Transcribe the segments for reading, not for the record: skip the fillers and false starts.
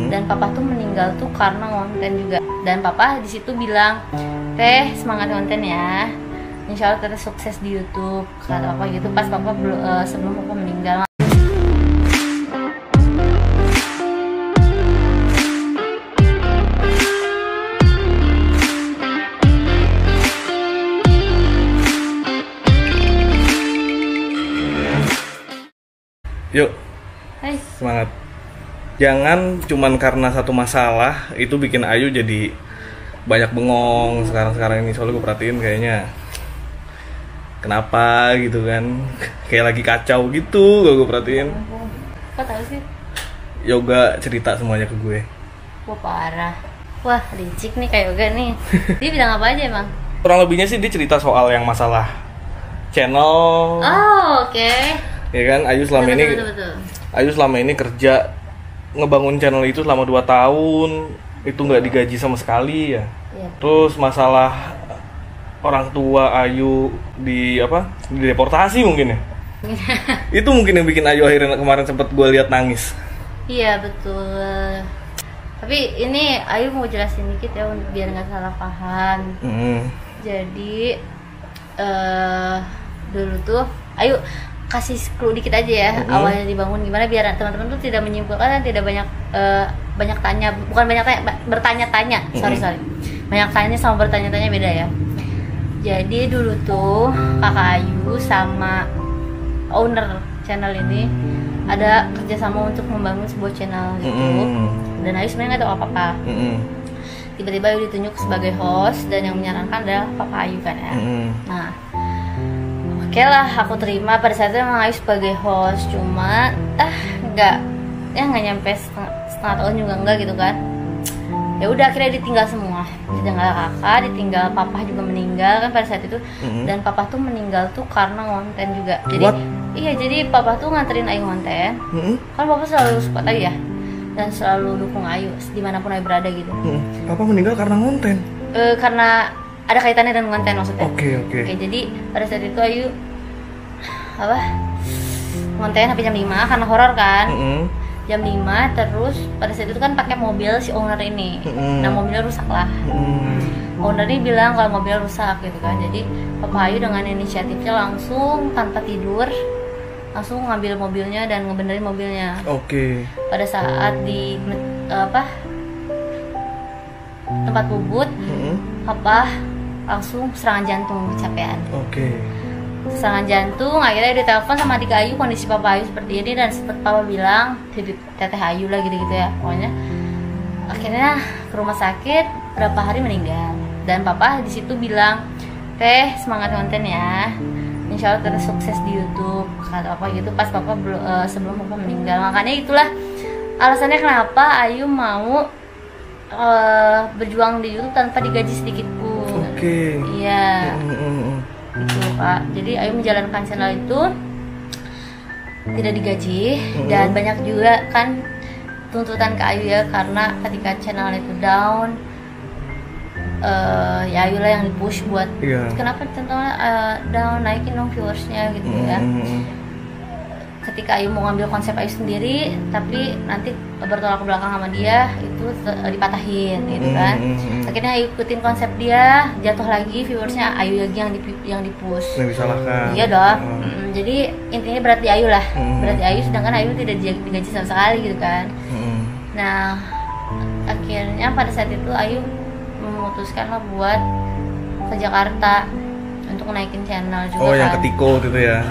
Dan papa tuh meninggal tuh karena konten juga. Dan papa di situ bilang, "Teh, semangat konten ya. Insya Allah teteh sukses di YouTube." Kata papa gitu pas papa sebelum papa meninggal. Yuk, Hai. semangat. Jangan cuman karena satu masalah itu bikin Ayu jadi banyak bengong sekarang ini. Soalnya gue perhatiin kayaknya kenapa gitu kan, kayak lagi kacau gitu gue perhatiin. Kok tahu sih? Yoga cerita semuanya ke gue. Wah parah. Wah licik nih kayak Yoga nih. Dia bilang apa aja emang? Kurang lebihnya sih dia cerita soal yang masalah channel. Oh oke. Ya kan, Ayu selama ini Betul. Ayu selama ini kerja ngebangun channel itu selama 2 tahun, itu nggak digaji sama sekali ya. Iya. Terus masalah orang tua Ayu dideportasi mungkin ya. Itu mungkin yang bikin Ayu akhirnya kemarin sempet gue lihat nangis. Iya betul. Tapi ini Ayu mau jelasin dikit ya biar nggak salah paham. Jadi dulu tuh Ayu kasih clue dikit aja ya awalnya dibangun gimana biar teman-teman tuh tidak menyimpulkan dan tidak banyak tanya, bukan banyak tanya, bertanya-tanya. Sorry banyak tanya sama bertanya-tanya beda ya. Jadi dulu tuh kakak Ayu sama owner channel ini ada kerjasama untuk membangun sebuah channel YouTube. Dan Ayu sebenarnya nggak tahu apa-apa. Tiba-tiba Ayu ditunjuk sebagai host dan yang menyarankan adalah papa Ayu kan ya. Nah oke lah, aku terima pada saat itu emang Ayu sebagai host, cuma nggak nyampe setengah tahun juga enggak gitu kan. Ya udah akhirnya ditinggal semua, ditinggal kakak, ditinggal papa juga meninggal kan pada saat itu. Dan papa tuh meninggal tuh karena konten juga. Jadi iya, jadi papa tuh nganterin Ayu konten. Kan papa selalu support Ayu ya, dan selalu dukung Ayu dimanapun Ayu berada gitu. Papa meninggal karena konten? Karena ada kaitannya dengan konten maksudnya. Oke, jadi pada saat itu Ayu konten sampai jam 5 karena horor kan. Jam 5 terus pada saat itu kan pakai mobil si owner ini. Nah mobilnya rusak lah. Owner ini bilang kalau mobilnya rusak gitu kan. Jadi papa Ayu dengan inisiatifnya langsung tanpa tidur langsung ngambil mobilnya dan ngebenerin mobilnya. Pada saat di tempat bubut, papa langsung serangan jantung kecapean. Serangan jantung, akhirnya ditelepon sama adik Ayu kondisi papa Ayu seperti ini dan sempat papa bilang teteh Ayu lah gitu ya pokoknya. Akhirnya ke rumah sakit, berapa hari meninggal. Dan papa di situ bilang, "Teh, semangat konten ya. Insya Allah teteh sukses di YouTube." Kata papa gitu pas papa sebelum papa meninggal. Makanya itulah alasannya kenapa Ayu mau berjuang di YouTube tanpa digaji sedikit pun. Iya. Gitu Pak. Jadi Ayu menjalankan channel itu tidak digaji dan banyak juga kan tuntutan ke Ayu ya, karena ketika channel itu down ya Ayu lah yang di-push buat kenapa contohnya down, naikin dong viewersnya gitu ya. Ketika Ayu mau ngambil konsep Ayu sendiri tapi nanti bertolak ke belakang sama dia, itu dipatahin gitu kan. Akhirnya Ayu ikutin konsep dia, jatuh lagi viewersnya, Ayu lagi yang di-push. Yang disalahkan. Iya dong. Jadi intinya berat di Ayu lah. Berat di Ayu, sedangkan Ayu tidak digaji sama sekali gitu kan. Nah akhirnya pada saat itu Ayu memutuskan lah buat ke Jakarta untuk naikin channel juga. Yang ketiko gitu ya.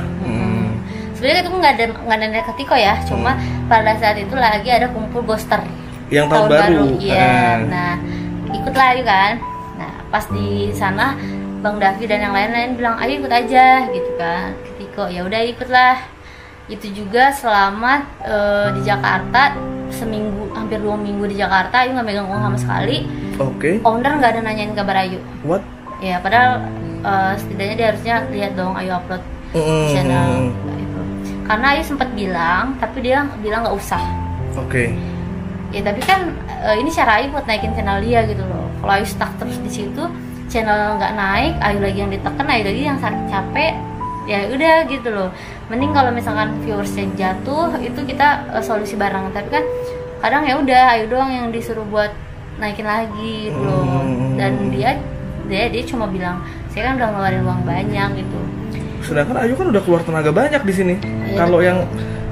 Sebenarnya itu nggak ada niat ketiko ya, cuma pada saat itu lagi ada kumpul ghoster yang tahun baru. Iya. Nah ikutlah Ayu kan. Nah pas di sana Bang Davi dan yang lain-lain bilang Ayu ikut aja gitu kan. Ketiko ya udah ikutlah. Itu juga selama di Jakarta seminggu, hampir 2 minggu di Jakarta Ayu nggak megang uang sama sekali. Owner nggak ada nanyain kabar Ayu. Ya padahal setidaknya dia harusnya lihat dong Ayu upload channel itu. Karena Ayu sempat bilang, tapi dia bilang nggak usah. Ya tapi kan ini cara Ayu buat naikin channel dia gitu loh. Kalau Ayu stuck terus di situ, channel nggak naik, Ayu lagi yang ditekan, Ayu lagi yang sakit capek, ya udah gitu loh. Mending kalau misalkan viewersnya jatuh, itu kita solusi bareng. Tapi kan kadang ya udah Ayu doang yang disuruh buat naikin lagi gitu loh. Dan dia cuma bilang saya kan udah ngeluarin uang banyak gitu. Sedangkan Ayu kan udah keluar tenaga banyak di sini. Ya,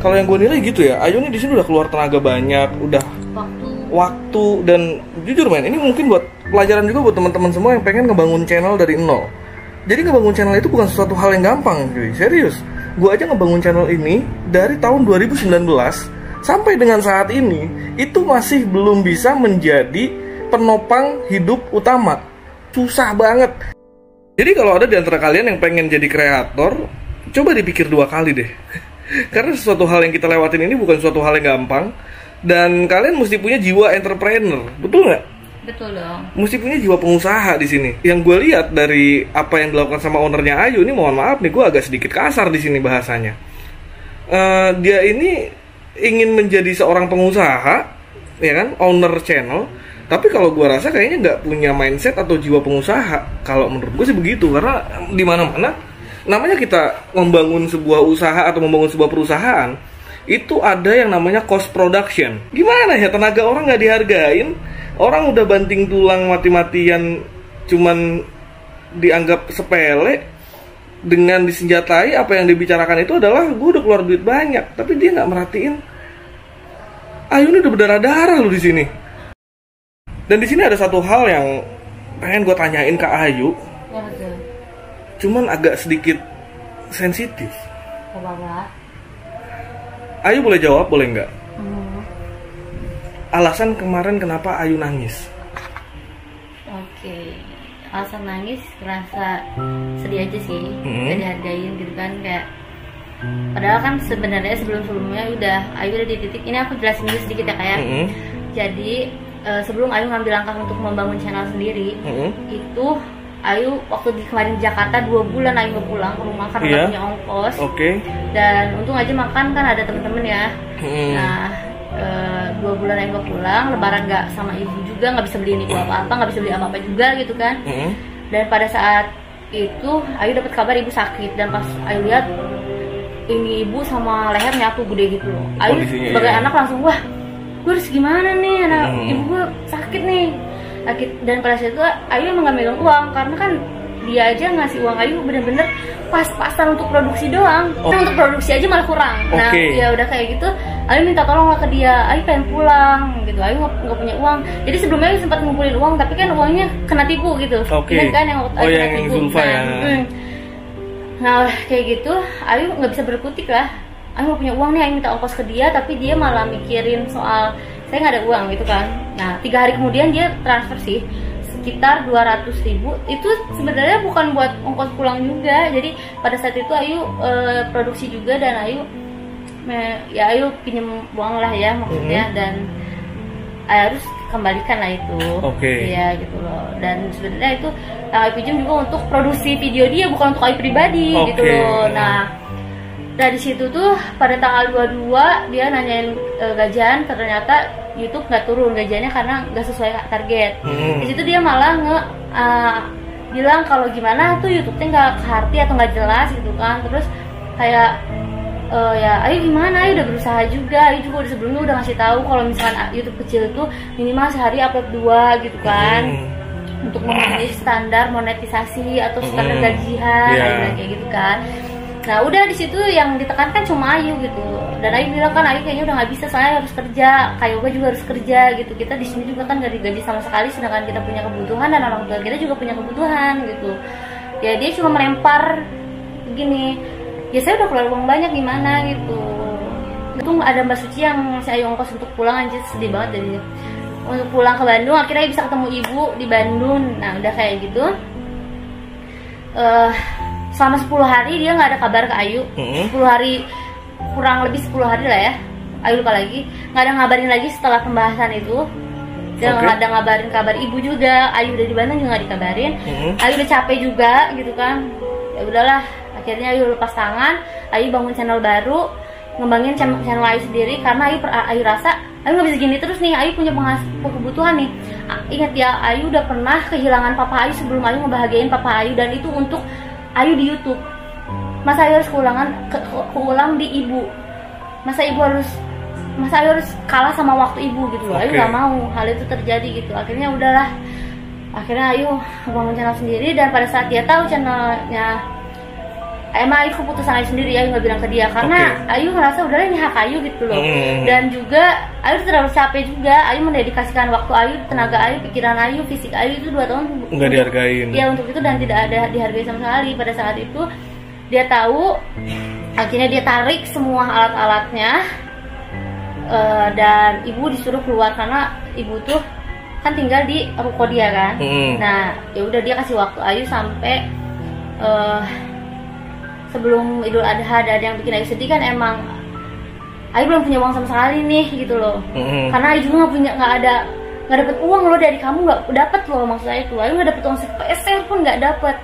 Kalau yang gue nilai gitu ya, Ayu nih di sini udah keluar tenaga banyak, udah waktu dan jujur men, ini mungkin buat pelajaran juga buat teman-teman semua yang pengen ngebangun channel dari nol. Jadi ngebangun channel itu bukan sesuatu hal yang gampang, cuy. Serius. Gue aja ngebangun channel ini dari tahun 2019 sampai dengan saat ini itu masih belum bisa menjadi penopang hidup utama. Susah banget. Jadi kalau ada di antara kalian yang pengen jadi kreator, coba dipikir 2 kali deh. Karena sesuatu hal yang kita lewatin ini bukan suatu hal yang gampang. Dan kalian mesti punya jiwa entrepreneur, betul nggak? Betul dong. Mesti punya jiwa pengusaha di sini. Yang gue lihat dari apa yang dilakukan sama ownernya Ayu ini, mohon maaf nih, gue agak sedikit kasar di sini bahasanya. Dia ini ingin menjadi seorang pengusaha, ya kan, owner channel. Tapi kalau gue rasa kayaknya nggak punya mindset atau jiwa pengusaha. Kalau menurut gue sih begitu, karena di mana-mana namanya kita membangun sebuah usaha atau membangun sebuah perusahaan, itu ada yang namanya cost production. Gimana ya, tenaga orang nggak dihargain, orang udah banting tulang mati-matian cuman dianggap sepele, dengan disenjatai apa yang dibicarakan itu adalah gue udah keluar duit banyak, tapi dia nggak merhatiin Ayu ini udah berdarah-darah loh di sini. Dan di sini ada satu hal yang pengen gue tanyain ke Ayu, cuman agak sedikit sensitif. Apa-apa? Ayu boleh jawab, boleh nggak? Alasan kemarin kenapa Ayu nangis? Oke, alasan nangis rasa sedih aja sih, gak dihargain gitu kan, kayak padahal kan sebenarnya sebelumnya Ayu udah di titik ini. Aku jelasin dulu sedikit ya kayak. Jadi sebelum Ayu ngambil langkah untuk membangun channel sendiri, itu Ayu waktu kemarin di Jakarta 2 bulan Ayu nggak pulang ke rumah karena nggak punya ongkos. Dan untung aja makan kan ada temen-temen ya. Nah 2 bulan Ayu nggak pulang, Lebaran nggak sama ibu juga, nggak bisa beliin ibu apa-apa, nggak bisa beli apa-apa juga gitu kan. Dan pada saat itu Ayu dapat kabar ibu sakit, dan pas Ayu lihat ini ibu sama leher nyatu gede gitu loh. Ayu sebagai anak langsung, wah gue harus gimana nih, anak ibu gue sakit nih. Dan pada saat itu Ayu emang gak megang uang, karena kan dia aja ngasih uang Ayu bener-bener pas-pasan untuk produksi doang. Nah, untuk produksi aja malah kurang. Nah ya udah kayak gitu, Ayu minta tolong lah ke dia, Ayu pengen pulang gitu, Ayu nggak punya uang. Jadi sebelumnya Ayu sempat ngumpulin uang, tapi kan uangnya kena tipu gitu. Ingat kan yang Ayu kena tipu. Nah kayak gitu Ayu nggak bisa berkutik lah. Ayu nggak punya uang nih, Ayu minta ongkos ke dia, tapi dia malah mikirin soal saya nggak ada uang gitu kan. Nah 3 hari kemudian dia transfer sih sekitar 200.000. Itu sebenarnya bukan buat ongkos pulang juga. Jadi pada saat itu Ayu produksi juga, dan Ayu Ayu pinjem uang lah ya maksudnya, dan Ayu harus kembalikan lah itu. Iya gitu loh. Dan sebenarnya itu Ayu pinjam juga untuk produksi video dia, bukan untuk Ayu pribadi gitu loh. Nah dari situ tuh pada tanggal 22 dia nanyain gajian, ternyata YouTube nggak turun gajiannya karena nggak sesuai target. Di situ dia malah bilang kalau gimana tuh YouTube-nya nggak arti atau nggak jelas gitu kan. Terus kayak ya Ayu gimana, Ayu udah berusaha juga, Ayu juga udah sebelumnya udah ngasih tahu kalau misalkan YouTube kecil itu minimal sehari upload 2 gitu kan, untuk memenuhi standar monetisasi atau standar gajian, kayak gitu kan. Nah udah di situ yang ditekankan cuma Ayu gitu, dan Ayu bilang kan Ayu kayaknya udah nggak bisa, soalnya harus kerja, Kak Yoga juga harus kerja gitu. Kita di sini juga kan nggak digaji sama sekali, sedangkan kita punya kebutuhan dan orang tua kita juga punya kebutuhan gitu. Ya dia cuma melempar gini, ya saya udah keluar uang banyak gimana gitu. Itu ada Mbak Suci yang ngasih Ayu ongkos untuk pulang, anjir sedih banget jadinya. Untuk pulang ke Bandung, akhirnya bisa ketemu ibu di Bandung. Nah udah kayak gitu. Selama 10 hari dia nggak ada kabar ke Ayu. 10 hari, kurang lebih 10 hari lah ya. Ayu lupa lagi, nggak ada ngabarin lagi setelah pembahasan itu. Dia nggak ada ngabarin kabar ibu juga. Ayu udah di Bandung juga nggak dikabarin. Ayu udah capek juga gitu kan. Ya udahlah, akhirnya Ayu lepas tangan. Ayu bangun channel baru, ngembangin channel Ayu sendiri, karena Ayu rasa Ayu nggak bisa gini terus nih. Ayu punya kebutuhan nih. Ingat ya, Ayu udah pernah kehilangan papa Ayu sebelum Ayu ngebahagiain papa Ayu, dan itu untuk Ayu di YouTube. Masa Ayu harus keulang di ibu? Masa ibu harus masa Ayu harus kalah sama waktu ibu gitu loh. Ayu Oke. nggak mau hal itu terjadi gitu. Akhirnya udahlah, akhirnya Ayu bangun channel sendiri. Dan pada saat dia tahu channelnya, emang Ayu keputusan Ayu sendiri, Ayu nggak bilang ke dia karena Ayu ngerasa udahlah ini hak Ayu gitu loh. Dan juga Ayu terlalu capek juga. Ayu mendedikasikan waktu Ayu, tenaga Ayu, pikiran Ayu, fisik Ayu itu 2 tahun nggak dihargain. ya untuk itu, dan tidak ada dihargai sama sekali. Pada saat itu dia tahu, akhirnya dia tarik semua alat-alatnya, dan ibu disuruh keluar karena ibu tuh kan tinggal di ruko dia kan. Nah ya udah, dia kasih waktu Ayu sampai sebelum Idul Adha. Ada yang bikin Ayu sedih kan, emang Ayu belum punya uang sama sekali nih gitu loh. Karena Ayu juga nggak dapet uang loh dari kamu, nggak dapet loh, maksud saya itu Ayu nggak dapet uang sepeser pun nggak dapet.